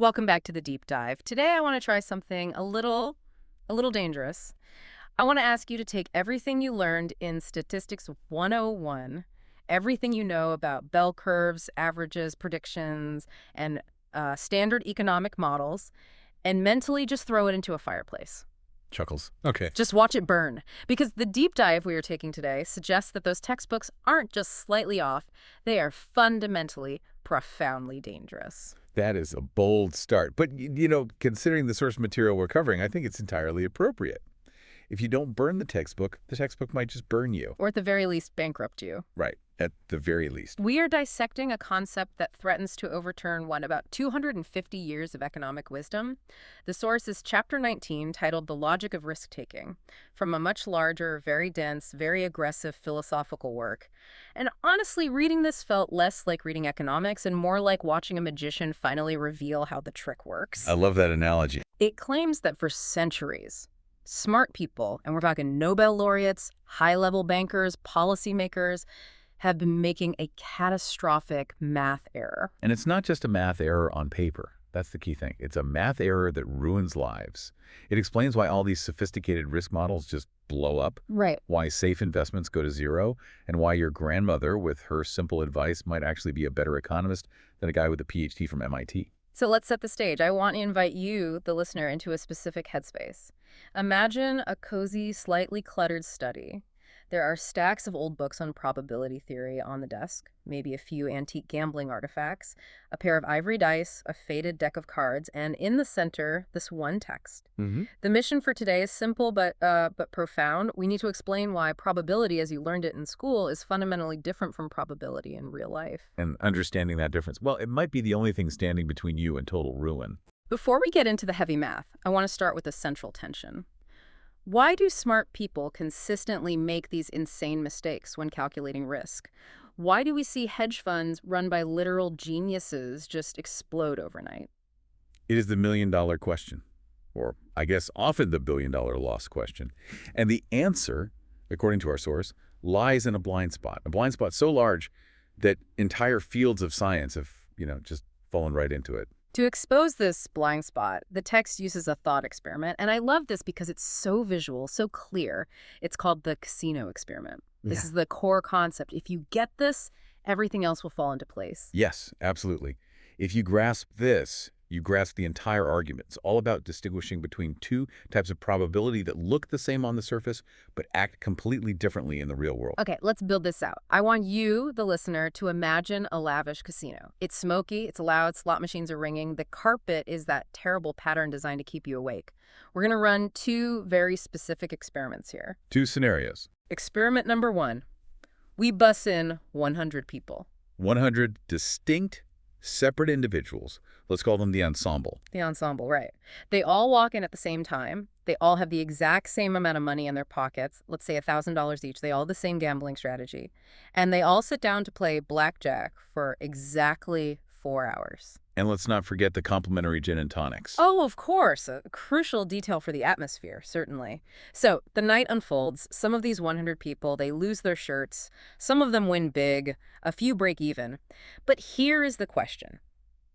Welcome back to the deep dive. Today I want to try something a little dangerous. I want to ask you to take everything you learned in Statistics 101, everything you know about bell curves, averages, predictions, and standard economic models, and mentally just throw it into a fireplace. Chuckles. Okay. Just watch it burn. Because the deep dive we are taking today suggests that those textbooks aren't just slightly off, they are fundamentally, profoundly dangerous. That is a bold start. But, considering the source material we're covering, I think it's entirely appropriate. If you don't burn the textbook might just burn you. Or at the very least, bankrupt you. Right. At the very least. We are dissecting a concept that threatens to overturn, about 250 years of economic wisdom. The source is Chapter 19, titled The Logic of Risk-Taking, from a much larger, very dense, very aggressive philosophical work. And honestly, reading this felt less like reading economics and more like watching a magician finally reveal how the trick works. I love that analogy. It claims that for centuries, smart people, and we're talking Nobel laureates, high-level bankers, policymakers, have been making a catastrophic math error. And it's not just a math error on paper. That's the key thing. It's a math error that ruins lives. It explains why all these sophisticated risk models just blow up. Right. Why safe investments go to zero, and why your grandmother, with her simple advice, might actually be a better economist than a guy with a PhD from MIT. So let's set the stage. I want to invite you, the listener, into a specific headspace. Imagine a cozy, slightly cluttered study. There are stacks of old books on probability theory on the desk, maybe a few antique gambling artifacts, a pair of ivory dice, a faded deck of cards, and in the center, this one text. The mission for today is simple but profound. We need to explain why probability, as you learned it in school, is fundamentally different from probability in real life. And understanding that difference, well, it might be the only thing standing between you and total ruin. Before we get into the heavy math, I want to start with a central tension. Why do smart people consistently make these insane mistakes when calculating risk? Why do we see hedge funds run by literal geniuses just explode overnight? It is the million-dollar question, or I guess often the billion-dollar loss question. And the answer, according to our source, lies in a blind spot so large that entire fields of science have, just fallen right into it. To expose this blind spot, the text uses a thought experiment, and I love this because it's so visual, so clear. It's called the casino experiment. This is the core concept. If you get this, everything else will fall into place. Yes, absolutely. If you grasp this, you grasp the entire argument. It's all about distinguishing between two types of probability that look the same on the surface, but act completely differently in the real world. Okay, let's build this out. I want you, the listener, to imagine a lavish casino. It's smoky, it's loud, slot machines are ringing. The carpet is that terrible pattern designed to keep you awake. We're going to run two very specific experiments here. Two scenarios. Experiment number 1. We bus in 100 people. 100 distinct, separate individuals. Let's call them the ensemble. The ensemble, right. They all walk in at the same time. They all have the exact same amount of money in their pockets, let's say $1,000 each. They all have the same gambling strategy. And they all sit down to play blackjack for exactly 4 hours. And let's not forget the complimentary gin and tonics. Oh, of course. A crucial detail for the atmosphere, certainly. So the night unfolds. Some of these 100 people, they lose their shirts. Some of them win big. A few break even. But here is the question.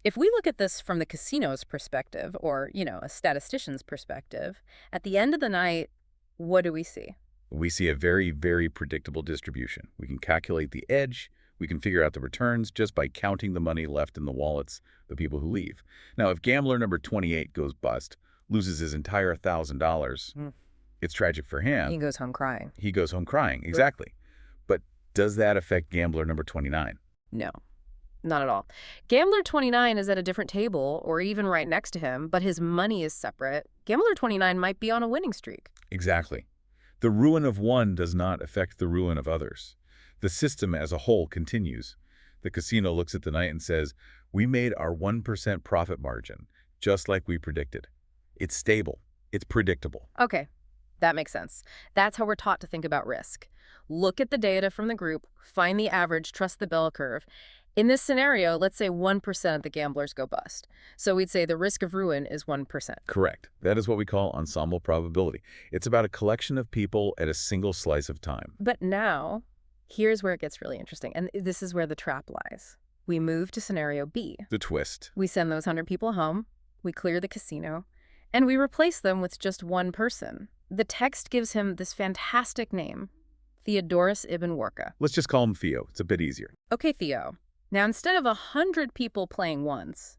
If we look at this from the casino's perspective, or, a statistician's perspective, at the end of the night, what do we see? We see a very, very predictable distribution. We can calculate the edge. We can figure out the returns just by counting the money left in the wallets, the people who leave. Now, if gambler number 28 goes bust, loses his entire $1,000, it's tragic for him. He goes home crying. He goes home crying, exactly. But does that affect gambler number 29? No. Not at all. Gambler 29 is at a different table or even right next to him, but his money is separate. Gambler 29 might be on a winning streak. Exactly. The ruin of one does not affect the ruin of others. The system as a whole continues. The casino looks at the night and says, we made our 1% profit margin, just like we predicted. It's stable. It's predictable. Okay, that makes sense. That's how we're taught to think about risk. Look at the data from the group, find the average, trust the bell curve. In this scenario, let's say 1% of the gamblers go bust. So we'd say the risk of ruin is 1%. Correct. That is what we call ensemble probability. It's about a collection of people at a single slice of time. But now, here's where it gets really interesting. And this is where the trap lies. We move to scenario B. The twist. We send those 100 people home. we clear the casino, and we replace them with just one person. The text gives him this fantastic name, Theodorus Ibn Warqa. Let's just call him Theo. It's a bit easier. Okay, Theo. Now, instead of 100 people playing once,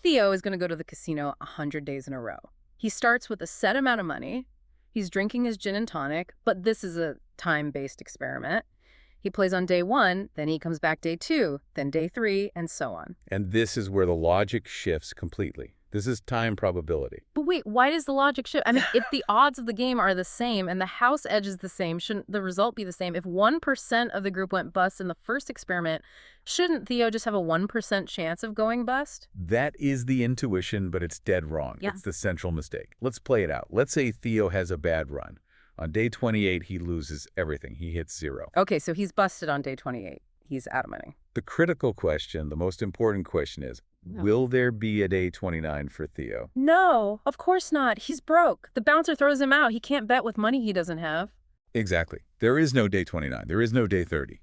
Theo is going to go to the casino 100 days in a row. He starts with a set amount of money. He's drinking his gin and tonic, but this is a time-based experiment. He plays on day 1, then he comes back day 2, then day 3, and so on. And this is where the logic shifts completely. This is time probability. But wait, why does the logic shift? I mean, if the odds of the game are the same and the house edge is the same, shouldn't the result be the same? If 1% of the group went bust in the first experiment, shouldn't Theo just have a 1% chance of going bust? That is the intuition, but it's dead wrong. Yeah. It's the central mistake. Let's play it out. Let's say Theo has a bad run. On day 28, he loses everything. He hits 0. Okay, so he's busted on day 28. He's out of money. The critical question, the most important question is, will there be a day 29 for Theo? No, of course not. He's broke. The bouncer throws him out. He can't bet with money he doesn't have. Exactly. There is no day 29. There is no day 30.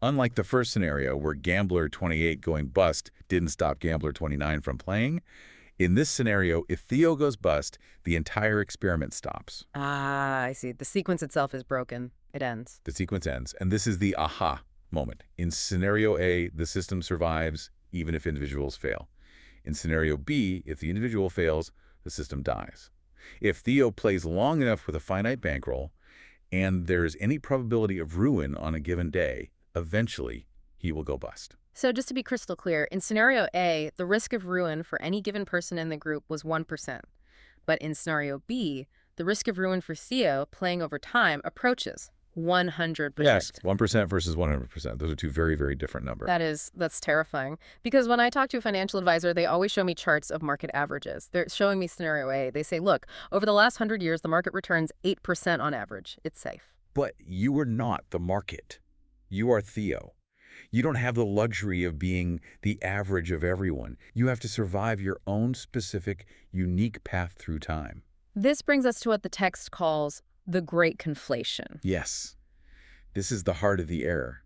Unlike the first scenario where Gambler 28 going bust didn't stop Gambler 29 from playing, in this scenario, if Theo goes bust, the entire experiment stops. Ah, I see. The sequence itself is broken. It ends. The sequence ends, and this is the aha moment. In scenario A, the system survives even if individuals fail. In scenario B, if the individual fails, the system dies. If Theo plays long enough with a finite bankroll, and there's any probability of ruin on a given day, eventually he will go bust. So just to be crystal clear, in scenario A, the risk of ruin for any given person in the group was 1%. But in scenario B, the risk of ruin for Theo playing over time approaches 100%. Yes, 1% versus 100%. Those are two very, very different numbers. That's terrifying. Because when I talk to a financial advisor, they always show me charts of market averages. They're showing me scenario A. They say, look, over the last 100 years, the market returns 8% on average. It's safe. But you are not the market. You are Theo. You don't have the luxury of being the average of everyone. You have to survive your own specific, unique path through time. This brings us to what the text calls the great conflation. Yes, this is the heart of the error.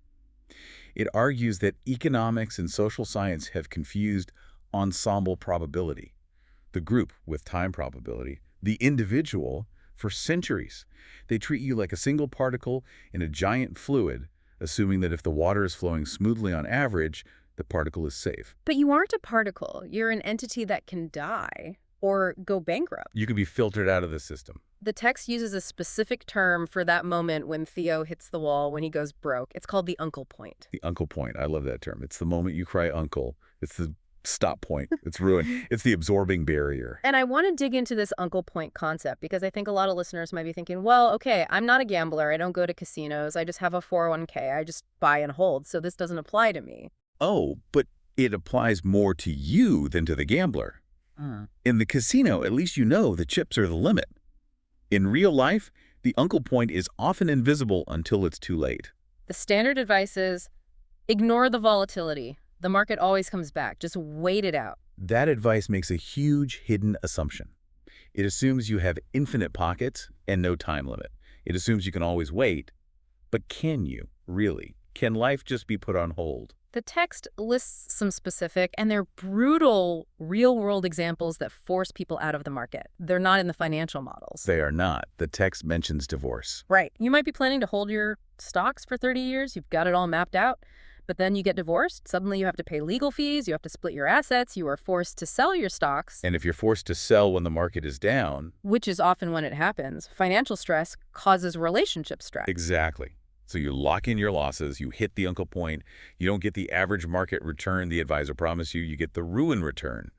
It argues that economics and social science have confused ensemble probability, the group with time probability, the individual for centuries. They treat you like a single particle in a giant fluid, assuming that if the water is flowing smoothly on average, the particle is safe. But you aren't a particle. You're an entity that can die or go bankrupt. You can be filtered out of the system. The text uses a specific term for that moment when Theo hits the wall, when he goes broke. It's called the uncle point. The uncle point. I love that term. It's the moment you cry uncle. It's the stop point. It's ruin. It's the absorbing barrier. And I want to dig into this uncle point concept because I think a lot of listeners might be thinking, well, okay, I'm not a gambler. I don't go to casinos. I just have a 401k. I just buy and hold. So this doesn't apply to me. Oh, but it applies more to you than to the gambler. In the casino, at least you know the chips are the limit. In real life, the uncle point is often invisible until it's too late. The standard advice is ignore the volatility. The market always comes back. Just wait it out. That advice makes a huge hidden assumption. It assumes you have infinite pockets and no time limit. It assumes you can always wait. But can you, really? Can life just be put on hold? The text lists some specific, and they're brutal, real-world examples that force people out of the market. They're not in the financial models. They are not. The text mentions divorce. Right. You might be planning to hold your stocks for 30 years. You've got it all mapped out. But then you get divorced. Suddenly you have to pay legal fees. You have to split your assets. You are forced to sell your stocks. And if you're forced to sell when the market is down... which is often when it happens, financial stress causes relationship stress. Exactly. So you lock in your losses, you hit the uncle point, you don't get the average market return the advisor promised you, you get the ruin return.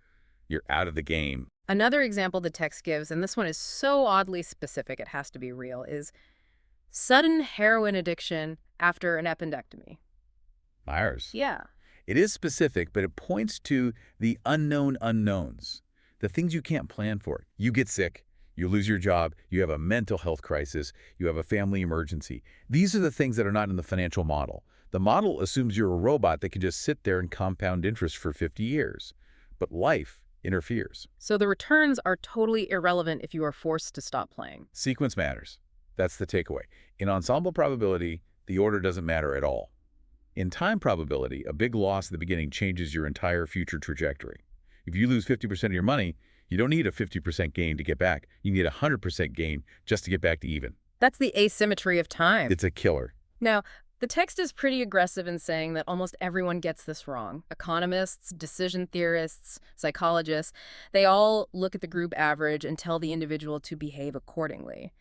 You're out of the game. Another example the text gives, and this one is so oddly specific it has to be real, is sudden heroin addiction after an appendectomy. Myers. Yeah. It is specific, but it points to the unknown unknowns, the things you can't plan for. You get sick. You lose your job, you have a mental health crisis, you have a family emergency. These are the things that are not in the financial model. The model assumes you're a robot that can just sit there and compound interest for 50 years. But life interferes. So the returns are totally irrelevant if you are forced to stop playing. Sequence matters. That's the takeaway. In ensemble probability, the order doesn't matter at all. In time probability, a big loss at the beginning changes your entire future trajectory. If you lose 50% of your money, you don't need a 50% gain to get back. You need a 100% gain just to get back to even. That's the asymmetry of time. It's a killer. Now, the text is pretty aggressive in saying that almost everyone gets this wrong. Economists, decision theorists, psychologists, they all look at the group average and tell the individual to behave accordingly.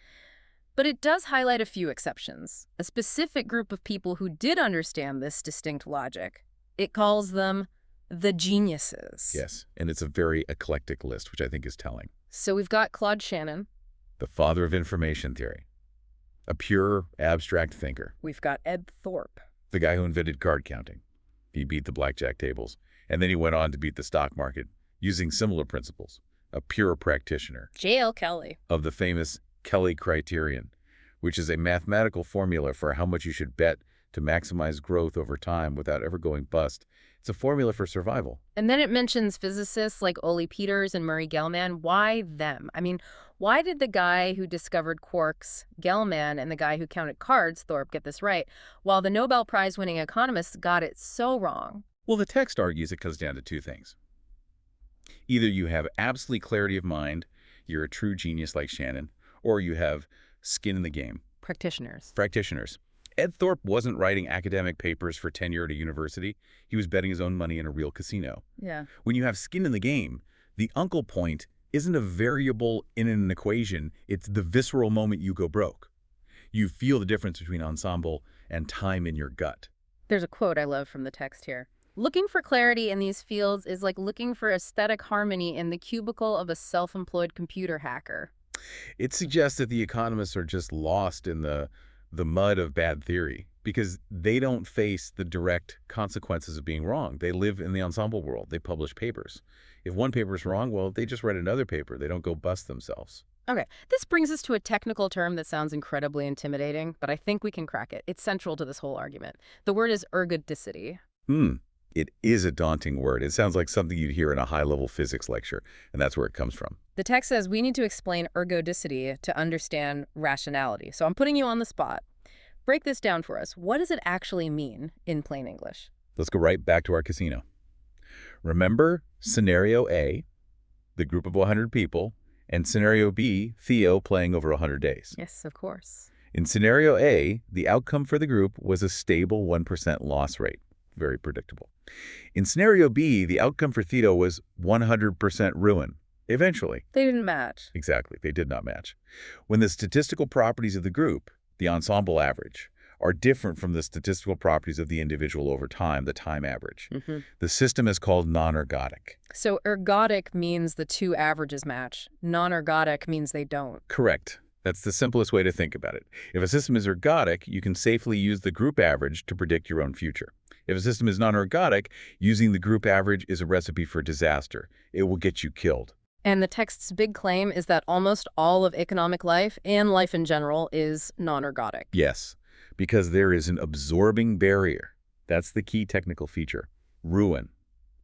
But it does highlight a few exceptions, a specific group of people who did understand this distinct logic. It calls them the geniuses. Yes, and it's a very eclectic list, which I think is telling. So we've got Claude Shannon. The father of information theory. A pure, abstract thinker. We've got Ed Thorpe. The guy who invented card counting. He beat the blackjack tables, and then he went on to beat the stock market using similar principles. A pure practitioner. J.L. Kelly. Of the famous Kelly criterion, which is a mathematical formula for how much you should bet to maximize growth over time without ever going bust. It's a formula for survival. And then it mentions physicists like Ole Peters and Murray Gell-Mann. Why them? I mean, why did the guy who discovered quarks, Gell-Mann, and the guy who counted cards, Thorpe, get this right, while the Nobel Prize-winning economists got it so wrong? Well, the text argues it comes down to two things. Either you have absolute clarity of mind, you're a true genius like Shannon, or you have skin in the game. Practitioners. Ed Thorpe wasn't writing academic papers for tenure at a university. He was betting his own money in a real casino. Yeah. When you have skin in the game, the uncle point isn't a variable in an equation. It's the visceral moment you go broke. You feel the difference between Ensemble and time in your gut. There's a quote I love from the text here. Looking for clarity in these fields is like looking for aesthetic harmony in the cubicle of a self-employed computer hacker. It suggests that the economists are just lost in the mud of bad theory because they don't face the direct consequences of being wrong. They live in the Ensemble world. They publish papers. If one paper is wrong, well, they just write another paper. They don't go bust themselves. Okay, this brings us to a technical term that sounds incredibly intimidating, but I think we can crack it. It's central to this whole argument. The word is ergodicity. It is a daunting word. It sounds like something you'd hear in a high-level physics lecture, and that's where it comes from. The text says we need to explain ergodicity to understand rationality. So I'm putting you on the spot. Break this down for us. What does it actually mean in plain English? Let's go right back to our casino. Remember scenario A, the group of 100 people, and scenario B, Theo playing over 100 days. Yes, of course. In scenario A, the outcome for the group was a stable 1% loss rate. Very predictable. In scenario B, the outcome for Theo was 100% ruin. Eventually. They didn't match. Exactly. They did not match. When the statistical properties of the group, the ensemble average, are different from the statistical properties of the individual over time, the time average, the system is called non-ergodic. So ergodic means the two averages match. Non-ergodic means they don't. Correct. That's the simplest way to think about it. If a system is ergodic, you can safely use the group average to predict your own future. If a system is non-ergodic, using the group average is a recipe for disaster. It will get you killed. And the text's big claim is that almost all of economic life and life in general is non-ergodic. Yes, because there is an absorbing barrier. That's the key technical feature. Ruin,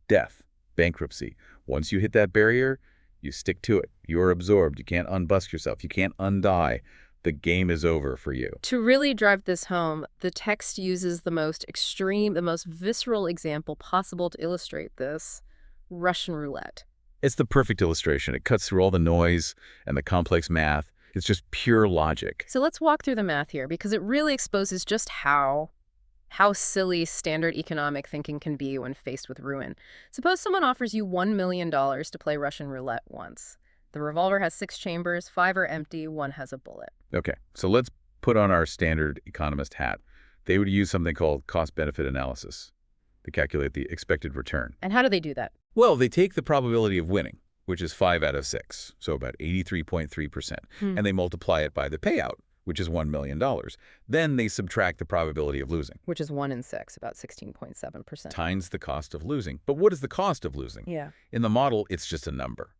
death, bankruptcy. Once you hit that barrier, you stick to it. You are absorbed. You can't unbusk yourself. You can't undie. The game is over for you. To really drive this home, the text uses the most extreme, the most visceral example possible to illustrate this: Russian roulette. It's the perfect illustration. It cuts through all the noise and the complex math. It's just pure logic. So let's walk through the math here, because it really exposes just how silly standard economic thinking can be when faced with ruin. Suppose someone offers you $1 million to play Russian roulette once. The revolver has 6 chambers, 5 are empty, 1 has a bullet. Okay, so let's put on our standard economist hat. They would use something called cost-benefit analysis to calculate the expected return. And how do they do that? Well, they take the probability of winning, which is 5 out of 6, so about 83.3%, and they multiply it by the payout, which is $1 million. Then they subtract the probability of losing. Which is 1 in 6, about 16.7%. Times the cost of losing. But what is the cost of losing? Yeah. In the model, it's just a number.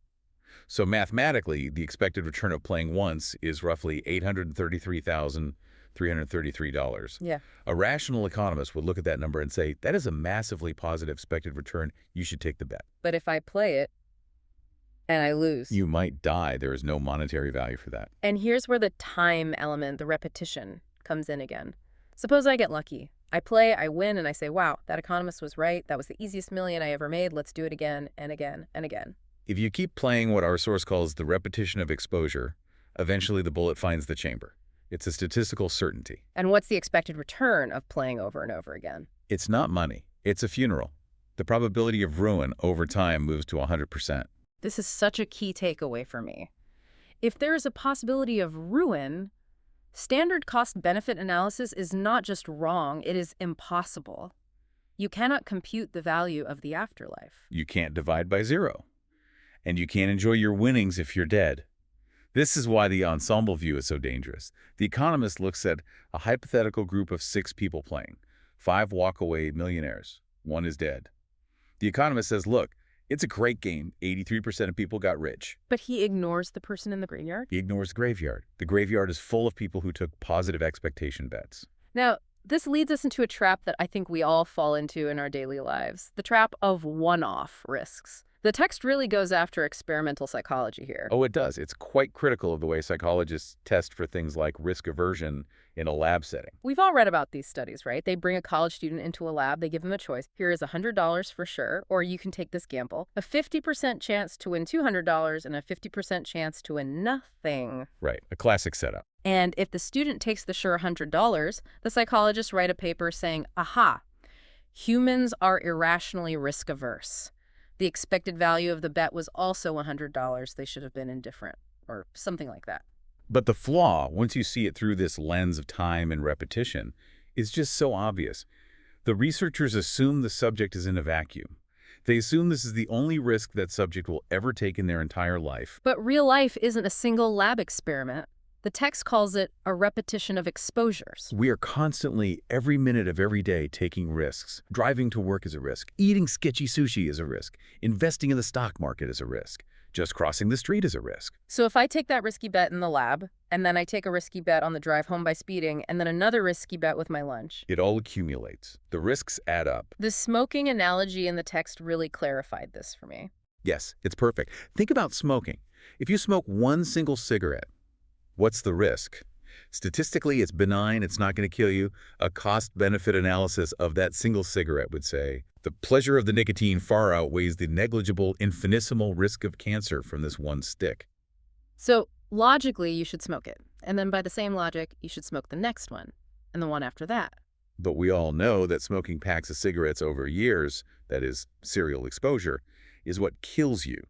So mathematically, the expected return of playing once is roughly $833,333. Yeah. A rational economist would look at that number and say, that is a massively positive expected return. You should take the bet. But if I play it and I lose? You might die. There is no monetary value for that. And here's where the time element, the repetition, comes in again. Suppose I get lucky. I play, I win, and I say, wow, that economist was right. That was the easiest million I ever made. Let's do it again and again and again. If you keep playing what our source calls the repetition of exposure, eventually the bullet finds the chamber. It's a statistical certainty. And what's the expected return of playing over and over again? It's not money. It's a funeral. The probability of ruin over time moves to 100%. This is such a key takeaway for me. If there is a possibility of ruin, standard cost-benefit analysis is not just wrong, it is impossible. You cannot compute the value of the afterlife. You can't divide by zero. And you can't enjoy your winnings if you're dead. This is why the ensemble view is so dangerous. The economist looks at a hypothetical group of 6 people playing. 5 walk-away millionaires. 1 is dead. The economist says, look, it's a great game. 83% of people got rich. But he ignores the person in the graveyard? He ignores the graveyard. The graveyard is full of people who took positive expectation bets. Now, this leads us into a trap that I think we all fall into in our daily lives, the trap of one-off risks. The text really goes after experimental psychology here. Oh, it does. It's quite critical of the way psychologists test for things like risk aversion in a lab setting. We've all read about these studies, right? They bring a college student into a lab, they give them a choice. Here is $100 for sure, or you can take this gamble. A 50% chance to win $200 and a 50% chance to win nothing. Right, a classic setup. And if the student takes the sure $100, the psychologists write a paper saying, aha, humans are irrationally risk-averse. The expected value of the bet was also $100. They should have been indifferent, or something like that. But the flaw, once you see it through this lens of time and repetition, is just so obvious. The researchers assume the subject is in a vacuum. They assume this is the only risk that subject will ever take in their entire life. But real life isn't a single lab experiment. The text calls it a repetition of exposures. We are constantly, every minute of every day, taking risks. Driving to work is a risk. Eating sketchy sushi is a risk. Investing in the stock market is a risk. Just crossing the street is a risk. So if I take that risky bet in the lab, and then I take a risky bet on the drive home by speeding, and then another risky bet with my lunch. It all accumulates. The risks add up. The smoking analogy in the text really clarified this for me. Yes, it's perfect. Think about smoking. If you smoke one single cigarette, what's the risk? Statistically, it's benign, it's not going to kill you. A cost-benefit analysis of that single cigarette would say, the pleasure of the nicotine far outweighs the negligible, infinitesimal risk of cancer from this one stick. So, logically, you should smoke it. And then by the same logic, you should smoke the next one, and the one after that. But we all know that smoking packs of cigarettes over years, that is, serial exposure, is what kills you.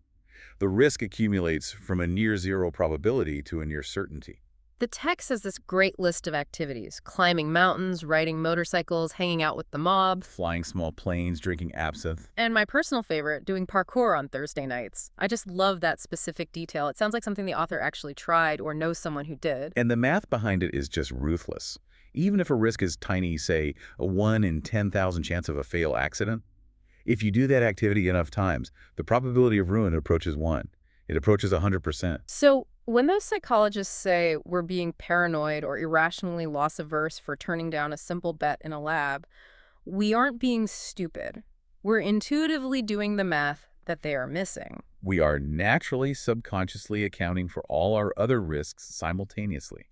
The risk accumulates from a near-zero probability to a near certainty. The text has this great list of activities: climbing mountains, riding motorcycles, hanging out with the mob, Flying small planes, drinking absinthe. and my personal favorite, doing parkour on Thursday nights. I just love that specific detail. It sounds like something the author actually tried or knows someone who did. And the math behind it is just ruthless. Even if a risk is tiny, say, a 1 in 10,000 chance of a fatal accident, if you do that activity enough times, the probability of ruin approaches 1. It approaches 100%. So when those psychologists say we're being paranoid or irrationally loss-averse for turning down a simple bet in a lab, we aren't being stupid. We're intuitively doing the math that they are missing. We are naturally, subconsciously accounting for all our other risks simultaneously.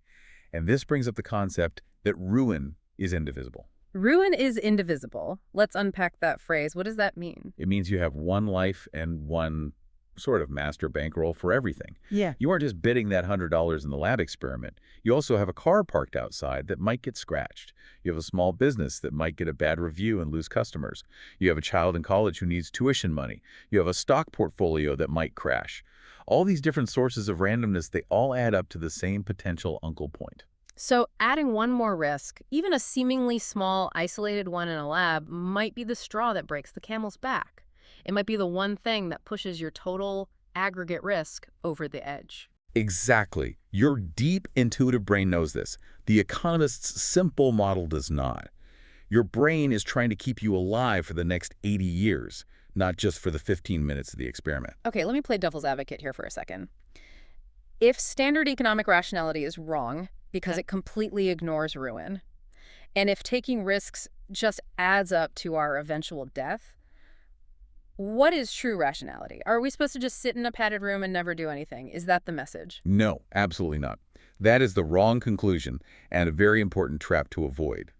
And this brings up the concept that ruin is indivisible. Ruin is indivisible. Let's unpack that phrase. What does that mean? It means you have one life and one sort of master bankroll for everything. Yeah. You aren't just bidding that $100 in the lab experiment. You also have a car parked outside that might get scratched. You have a small business that might get a bad review and lose customers. You have a child in college who needs tuition money. You have a stock portfolio that might crash. All these different sources of randomness, they all add up to the same potential uncle point. So adding one more risk, even a seemingly small, isolated one in a lab, might be the straw that breaks the camel's back. It might be the one thing that pushes your total aggregate risk over the edge. Exactly. Your deep intuitive brain knows this. The economist's simple model does not. Your brain is trying to keep you alive for the next 80 years, not just for the 15 minutes of the experiment. Okay, let me play devil's advocate here for a second. If standard economic rationality is wrong because it completely ignores ruin, and if taking risks just adds up to our eventual death, what is true rationality? Are we supposed to just sit in a padded room and never do anything? Is that the message? No, absolutely not. That is the wrong conclusion and a very important trap to avoid.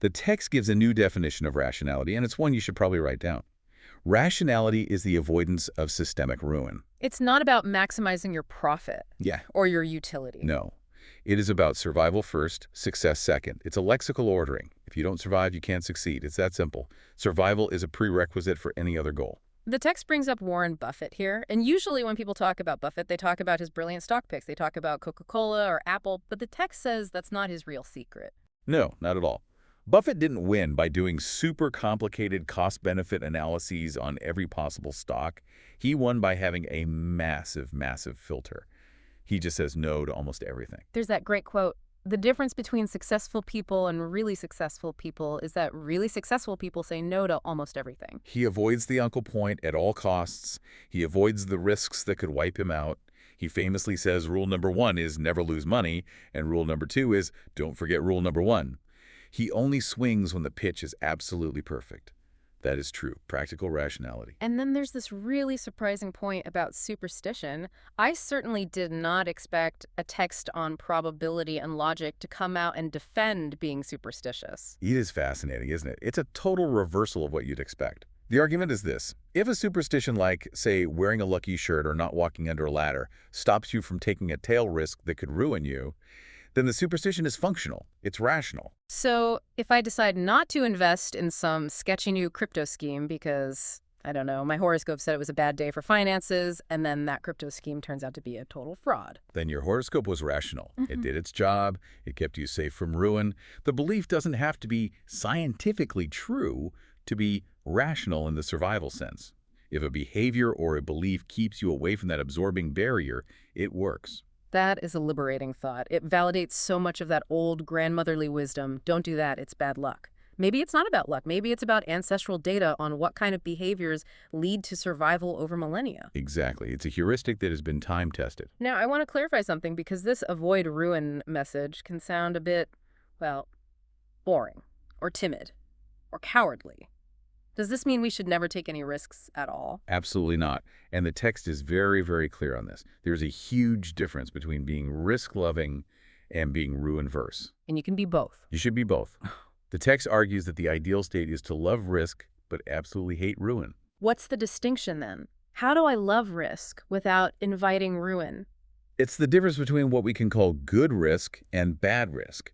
The text gives a new definition of rationality, and it's one you should probably write down. Rationality is the avoidance of systemic ruin. It's not about maximizing your profit Yeah, or your utility. no. It is about survival first, success second. It's a lexical ordering. If you don't survive, you can't succeed. It's that simple. Survival is a prerequisite for any other goal. The text brings up Warren Buffett here, and usually when people talk about Buffett, they talk about his brilliant stock picks. They talk about Coca-Cola or Apple, but the text says that's not his real secret. No, not at all. Buffett didn't win by doing super complicated cost-benefit analyses on every possible stock. He won by having a massive, massive filter. He just says no to almost everything. There's that great quote, "The difference between successful people and really successful people is that really successful people say no to almost everything." He avoids the uncle point at all costs. He avoids the risks that could wipe him out. He famously says rule number 1 is never lose money, and rule number 2 is don't forget rule number 1. He only swings when the pitch is absolutely perfect. That is true, practical rationality. And then there's this really surprising point about superstition. I certainly did not expect a text on probability and logic to come out and defend being superstitious. It is fascinating, isn't it? It's a total reversal of what you'd expect. The argument is this. If a superstition like, say, wearing a lucky shirt or not walking under a ladder stops you from taking a tail risk that could ruin you, then the superstition is functional. It's rational. So if I decide not to invest in some sketchy new crypto scheme because, I don't know, my horoscope said it was a bad day for finances, and then that crypto scheme turns out to be a total fraud. Then your horoscope was rational. It did its job. It kept you safe from ruin. The belief doesn't have to be scientifically true to be rational in the survival sense. If a behavior or a belief keeps you away from that absorbing barrier, it works. That is a liberating thought. It validates so much of that old grandmotherly wisdom. Don't do that, it's bad luck. Maybe it's not about luck. Maybe it's about ancestral data on what kind of behaviors lead to survival over millennia. Exactly. It's a heuristic that has been time-tested. Now, I want to clarify something because this avoid ruin message can sound a bit, well, boring or timid or cowardly. Does this mean we should never take any risks at all? Absolutely not. And the text is very, very clear on this. There's a huge difference between being risk-loving and being ruin-verse. And you can be both. You should be both. The text argues that the ideal state is to love risk but absolutely hate ruin. What's the distinction then? How do I love risk without inviting ruin? It's the difference between what we can call good risk and bad risk.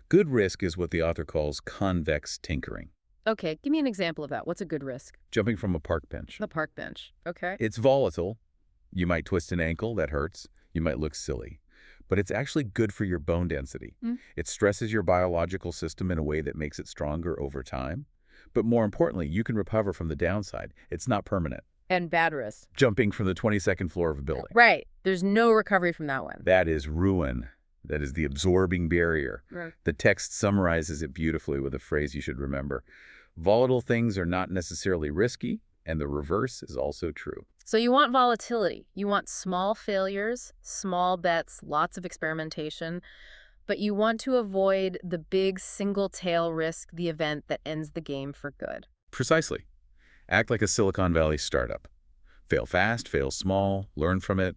Good risk is what the author calls convex tinkering. Okay, give me an example of that. What's a good risk? Jumping from a park bench. The park bench. Okay. It's volatile. You might twist an ankle, that hurts. You might look silly. But it's actually good for your bone density. It stresses your biological system in a way that makes it stronger over time. But more importantly, you can recover from the downside. It's not permanent. And bad risk. Jumping from the 22nd floor of a building. Right. There's no recovery from that one. That is ruin. That is the absorbing barrier. Right. The text summarizes it beautifully with a phrase you should remember. Volatile things are not necessarily risky, and the reverse is also true. So you want volatility. You want small failures, small bets, lots of experimentation, but you want to avoid the big single tail risk, the event that ends the game for good. Precisely. Act like a Silicon Valley startup. Fail fast, fail small, learn from it.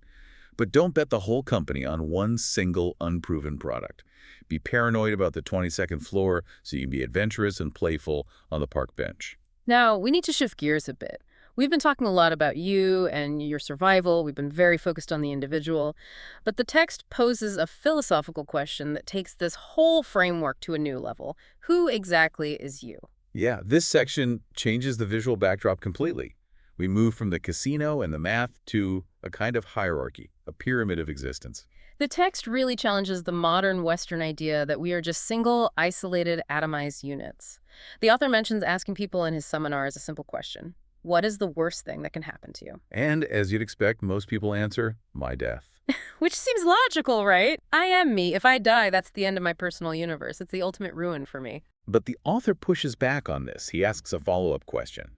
But don't bet the whole company on one single unproven product. Be paranoid about the 22nd floor so you can be adventurous and playful on the park bench. Now, we need to shift gears a bit. We've been talking a lot about you and your survival. We've been very focused on the individual. But the text poses a philosophical question that takes this whole framework to a new level. Who exactly is you? Yeah, this section changes the visual backdrop completely. We move from the casino and the math to a kind of hierarchy, a pyramid of existence. The text really challenges the modern Western idea that we are just single, isolated, atomized units. The author mentions asking people in his seminars a simple question. What is the worst thing that can happen to you? And as you'd expect, most people answer, my death. Which seems logical, right? I am me. If I die, that's the end of my personal universe. It's the ultimate ruin for me. But the author pushes back on this. He asks a follow-up question.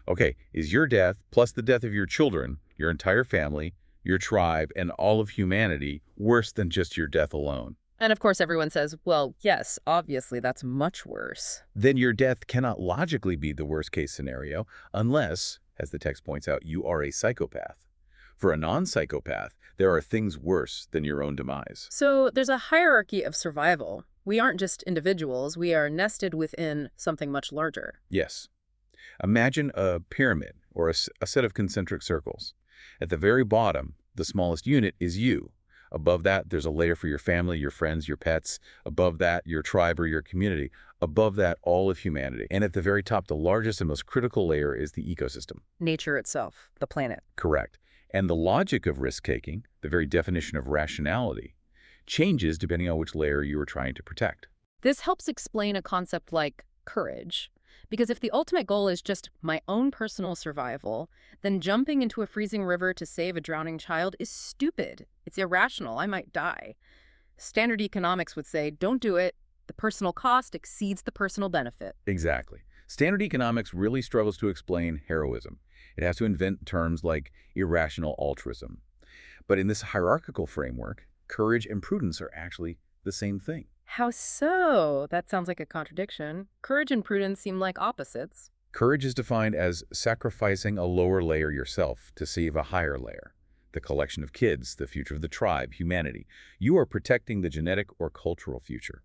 Okay, is your death, plus the death of your children, your entire family, your tribe, and all of humanity worse than just your death alone? And of course, everyone says, well, yes, obviously, that's much worse. Then your death cannot logically be the worst-case scenario unless, as the text points out, you are a psychopath. For a non-psychopath, there are things worse than your own demise. So there's a hierarchy of survival. We aren't just individuals, we are nested within something much larger. Yes. Imagine a pyramid or a set of concentric circles. At the very bottom, the smallest unit is you. Above that, there's a layer for your family, your friends, your pets. Above that, your tribe or your community. Above that, all of humanity. And at the very top, the largest and most critical layer is the ecosystem. Nature itself, the planet. Correct. And the logic of risk-taking, the very definition of rationality, changes depending on which layer you are trying to protect. This helps explain a concept like courage. Because if the ultimate goal is just my own personal survival, then jumping into a freezing river to save a drowning child is stupid. It's irrational. I might die. Standard economics would say, don't do it. The personal cost exceeds the personal benefit. Exactly. Standard economics really struggles to explain heroism. It has to invent terms like irrational altruism. But in this hierarchical framework, courage and prudence are actually the same thing. How so? That sounds like a contradiction. Courage and prudence seem like opposites. Courage is defined as sacrificing a lower layer yourself to save a higher layer. The collection of kids, the future of the tribe, humanity. You are protecting the genetic or cultural future.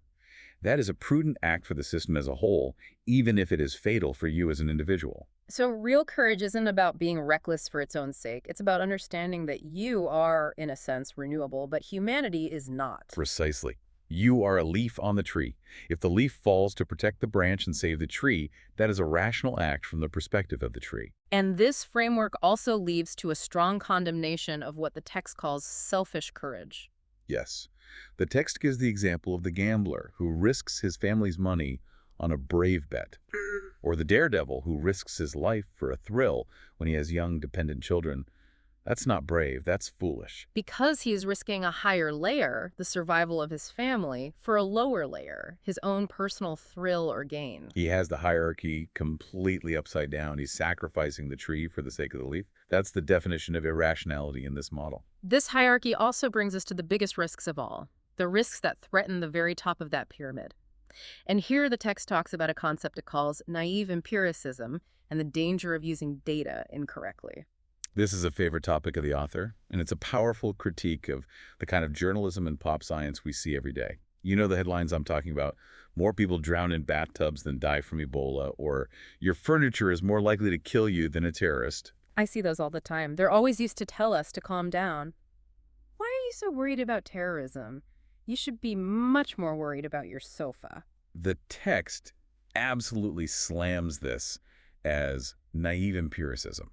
That is a prudent act for the system as a whole, even if it is fatal for you as an individual. So real courage isn't about being reckless for its own sake. It's about understanding that you are, in a sense, renewable, but humanity is not. Precisely. You are a leaf on the tree. If the leaf falls to protect the branch and save the tree, that is a rational act from the perspective of the tree. And this framework also leads to a strong condemnation of what the text calls selfish courage. Yes. The text gives the example of the gambler who risks his family's money on a brave bet, or the daredevil who risks his life for a thrill when he has young, dependent children. That's not brave, that's foolish. Because he is risking a higher layer, the survival of his family, for a lower layer, his own personal thrill or gain. He has the hierarchy completely upside down. He's sacrificing the tree for the sake of the leaf. That's the definition of irrationality in this model. This hierarchy also brings us to the biggest risks of all, the risks that threaten the very top of that pyramid. And here the text talks about a concept it calls naive empiricism and the danger of using data incorrectly. This is a favorite topic of the author, and it's a powerful critique of the kind of journalism and pop science we see every day. You know the headlines I'm talking about. More people drown in bathtubs than die from Ebola, or your furniture is more likely to kill you than a terrorist. I see those all the time. They're always used to tell us to calm down. Why are you so worried about terrorism? You should be much more worried about your sofa. The text absolutely slams this as naive empiricism.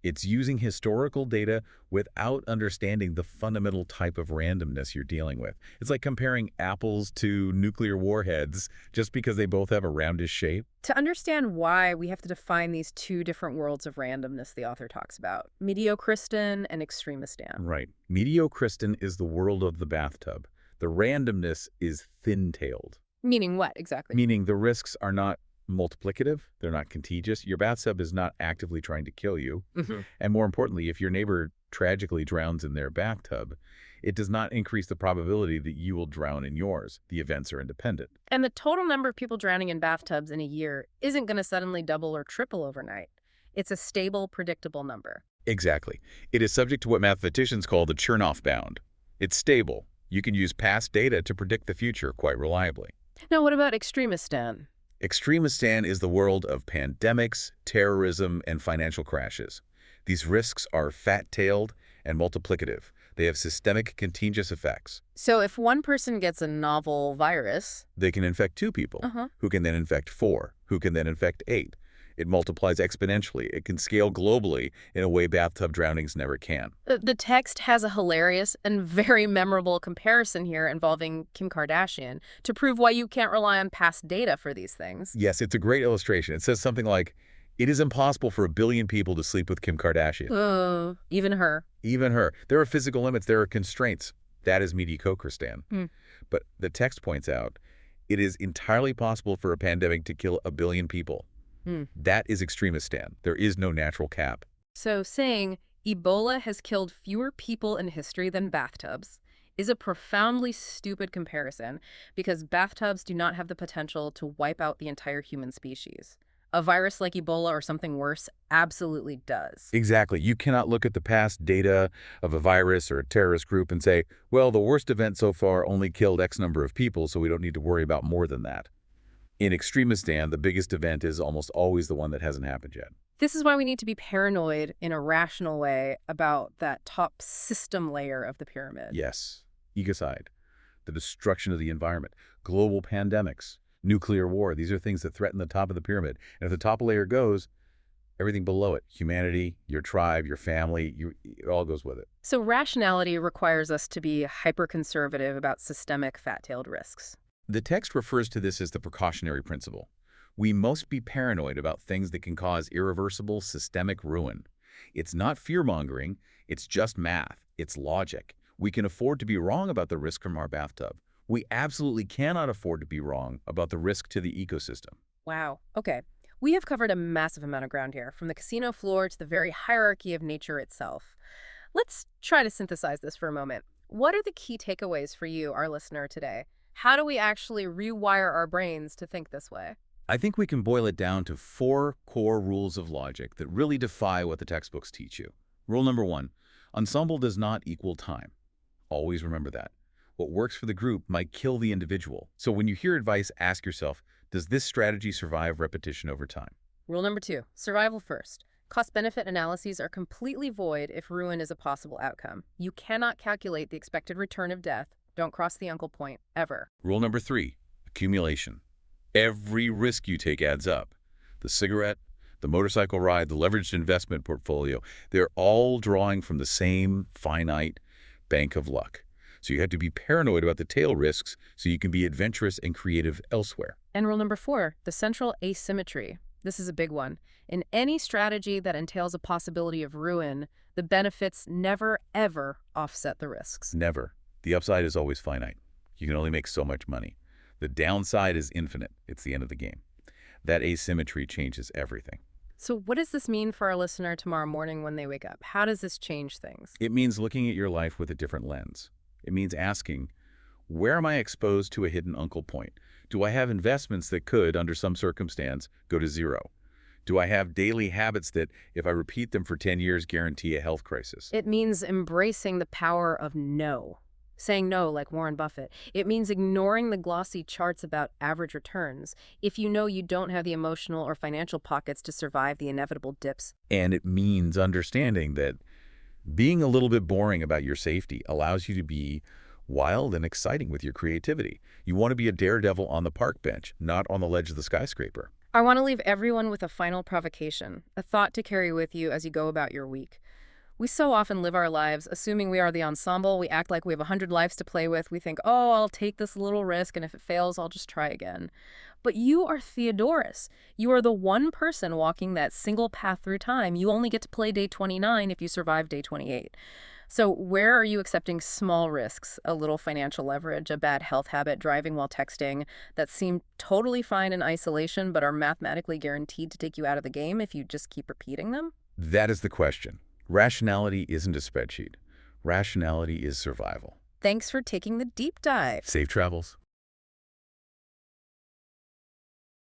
It's using historical data without understanding the fundamental type of randomness you're dealing with. It's like comparing apples to nuclear warheads just because they both have a roundish shape. To understand why, we have to define these two different worlds of randomness the author talks about, mediocristan and extremistan. Right. Mediocristan is the world of the bathtub. The randomness is thin-tailed. Meaning what, exactly? Meaning the risks are not multiplicative, they're not contagious. Your bathtub is not actively trying to kill you. And more importantly, if your neighbor tragically drowns in their bathtub, it does not increase the probability that you will drown in yours. The events are independent. And the total number of people drowning in bathtubs in a year isn't going to suddenly double or triple overnight. It's a stable, predictable number. Exactly. It is subject to what mathematicians call the Chernoff bound. It's stable. You can use past data to predict the future quite reliably. Now, what about extremistan? Extremistan is the world of pandemics, terrorism, and financial crashes. These risks are fat-tailed and multiplicative. They have systemic contagious effects. So if one person gets a novel virus, They can infect 2 people, who can then infect 4, who can then infect 8. It multiplies exponentially. It can scale globally in a way bathtub drownings never can. the text has a hilarious and very memorable comparison here involving Kim Kardashian to prove why you can't rely on past data for these things. Yes, it's a great illustration. It says something like, it is impossible for 1 billion people to sleep with Kim Kardashian. Even her. Even her. There are physical limits. There are constraints. That is mediocristan. But the text points out, it is entirely possible for a pandemic to kill 1 billion people. That is extremistan. There is no natural cap. So saying Ebola has killed fewer people in history than bathtubs is a profoundly stupid comparison because bathtubs do not have the potential to wipe out the entire human species. A virus like Ebola or something worse absolutely does. Exactly. You cannot look at the past data of a virus or a terrorist group and say, well, the worst event so far only killed X number of people, so we don't need to worry about more than that. In extremistan, the biggest event is almost always the one that hasn't happened yet. This is why we need to be paranoid in a rational way about that top system layer of the pyramid. Yes, ecocide, the destruction of the environment, global pandemics, nuclear war. These are things that threaten the top of the pyramid. And if the top layer goes, everything below it, humanity, your tribe, your family, it all goes with it. So rationality requires us to be hyper-conservative about systemic fat-tailed risks. The text refers to this as the precautionary principle. We must be paranoid about things that can cause irreversible systemic ruin. It's not fear-mongering, it's just math, it's logic. We can afford to be wrong about the risk from our bathtub. We absolutely cannot afford to be wrong about the risk to the ecosystem. Wow. Okay. We have covered a massive amount of ground here, from the casino floor to the very hierarchy of nature itself. Let's try to synthesize this for a moment. What are the key takeaways for you, our listener, today? How do we actually rewire our brains to think this way? I think we can boil it down to 4 core rules of logic that really defy what the textbooks teach you. Rule number 1, ensemble does not equal time. Always remember that. What works for the group might kill the individual. So when you hear advice, ask yourself, does this strategy survive repetition over time? Rule number 2, survival first. Cost-benefit analyses are completely void if ruin is a possible outcome. You cannot calculate the expected return of death. Don't cross the uncle point, ever. Rule number 3, accumulation. Every risk you take adds up. The cigarette, the motorcycle ride, the leveraged investment portfolio, they're all drawing from the same finite bank of luck. So you have to be paranoid about the tail risks so you can be adventurous and creative elsewhere. And rule number 4, the central asymmetry. This is a big one. In any strategy that entails a possibility of ruin, the benefits never, ever offset the risks. Never. The upside is always finite. You can only make so much money. The downside is infinite. It's the end of the game. That asymmetry changes everything. So what does this mean for our listener tomorrow morning when they wake up? How does this change things? It means looking at your life with a different lens. It means asking, where am I exposed to a hidden uncle point? Do I have investments that could, under some circumstance, go to zero? Do I have daily habits that, if I repeat them for 10 years, guarantee a health crisis? It means embracing the power of no. Saying no, like Warren Buffett. It means ignoring the glossy charts about average returns if you know you don't have the emotional or financial pockets to survive the inevitable dips. And it means understanding that being a little bit boring about your safety allows you to be wild and exciting with your creativity. You want to be a daredevil on the park bench, not on the ledge of the skyscraper. I want to leave everyone with a final provocation, a thought to carry with you as you go about your week. We so often live our lives assuming we are the ensemble. We act like we have 100 lives to play with. We think, oh, I'll take this little risk, and if it fails, I'll just try again. But you are Theodorus. You are the one person walking that single path through time. You only get to play day 29 if you survive day 28. So where are you accepting small risks, a little financial leverage, a bad health habit, driving while texting, that seem totally fine in isolation but are mathematically guaranteed to take you out of the game if you just keep repeating them? That is the question. Rationality isn't a spreadsheet. Rationality is survival. Thanks for taking the deep dive. Safe travels.